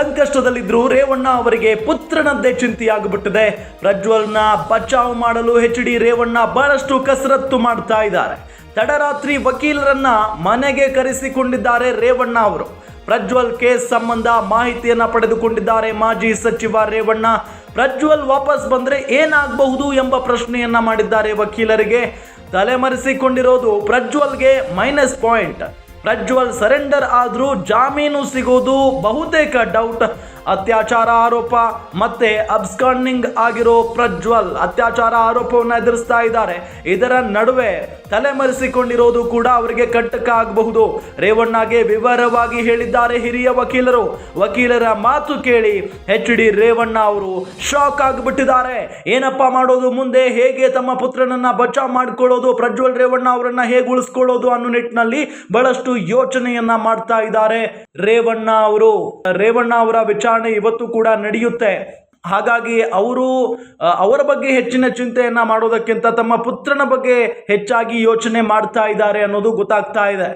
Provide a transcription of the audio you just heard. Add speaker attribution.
Speaker 1: ಸಂಕಷ್ಟದಲ್ಲಿದ್ರು ರೇವಣ್ಣ ಅವರಿಗೆ ಪುತ್ರನದ್ದೇ ಚಿಂತೆಯಾಗಿಬಿಟ್ಟಿದೆ. ಪ್ರಜ್ವಲ್ನ ಬಚಾವ್ ಮಾಡಲು HD ರೇವಣ್ಣ ಬಹಳಷ್ಟು ಕಸರತ್ತು ಮಾಡ್ತಾ ಇದ್ದಾರೆ. ತಡರಾತ್ರಿ ವಕೀಲರನ್ನ ಮನೆಗೆ ಕರೆಸಿಕೊಂಡಿದ್ದಾರೆ ರೇವಣ್ಣ ಅವರು. ಪ್ರಜ್ವಲ್ ಕೇಸ್ ಸಂಬಂಧ ಮಾಹಿತಿಯನ್ನ ಪಡೆದುಕೊಂಡಿದ್ದಾರೆ ಮಾಜಿ ಸಚಿವ ರೇವಣ್ಣ. ಪ್ರಜ್ವಲ್ ವಾಪಸ್ ಬಂದ್ರೆ ಏನಾಗಬಹುದು ಎಂಬ ಪ್ರಶ್ನೆಯನ್ನ ಮಾಡಿದ್ದಾರೆ ವಕೀಲರಿಗೆ. ತಲೆಮರೆಸಿಕೊಂಡಿರೋದು ಪ್ರಜ್ವಲ್ಗೆ ಮೈನಸ್ ಪಾಯಿಂಟ್. ಪ್ರಜ್ವಲ್ ಸರೆಂಡರ್ ಆದ್ರೂ ಜಾಮೀನು ಸಿಗೋದು ಬಹುತೇಕ ಡೌಟ್. ಅತ್ಯಾಚಾರ ಆರೋಪ ಮತ್ತೆ ಅಬ್ಸ್ಕಾಂಡಿಂಗ್ ಆಗಿರೋ ಪ್ರಜ್ವಲ್ ಅತ್ಯಾಚಾರ ಆರೋಪವನ್ನು ಎದುರಿಸ್ತಾ ಇದ್ದಾರೆ. ಇದರ ನಡುವೆ ತಲೆಮರೆಸಿಕೊಂಡಿರೋದು ಕೂಡ ಅವರಿಗೆ ಕಂಟಕ ಆಗಬಹುದು. ರೇವಣ್ಣಗೆ ವಿವರವಾಗಿ ಹೇಳಿದ್ದಾರೆ ಹಿರಿಯ ವಕೀಲರು. ವಕೀಲರ ಮಾತು ಕೇಳಿ HD ರೇವಣ್ಣ ಅವರು ಶಾಕ್ ಆಗಿಬಿಟ್ಟಿದ್ದಾರೆ. ಏನಪ್ಪಾ ಮಾಡೋದು ಮುಂದೆ, ಹೇಗೆ ತಮ್ಮ ಪುತ್ರನನ್ನ ಬಚಾವ್ ಮಾಡಿಕೊಳ್ಳೋದು, ಪ್ರಜ್ವಲ್ ರೇವಣ್ಣ ಅವರನ್ನ ಹೇಗೆ ಉಳಿಸ್ಕೊಳ್ಳೋದು ಅನ್ನೋ ನಿಟ್ಟಿನಲ್ಲಿ ಬಹಳಷ್ಟು ಯೋಚನೆಯನ್ನ ಮಾಡ್ತಾ ಇದ್ದಾರೆ ರೇವಣ್ಣ ಅವರು. ರೇವಣ್ಣ ಅವರ ವಿಚಾರಣೆ ಇವತ್ತು ಕೂಡ ನಡೆಯುತ್ತೆ. ಹಾಗಾಗಿ ಅವರ ಬಗ್ಗೆ ಹೆಚ್ಚಿನ ಚಿಂತೆಯನ್ನ ಮಾಡೋದಕ್ಕಿಂತ ತಮ್ಮ ಪುತ್ರನ ಬಗ್ಗೆ ಹೆಚ್ಚಾಗಿ ಯೋಚನೆ ಮಾಡ್ತಾ ಇದ್ದಾರೆ ಅನ್ನೋದು ಗೊತ್ತಾಗ್ತಾ ಇದೆ.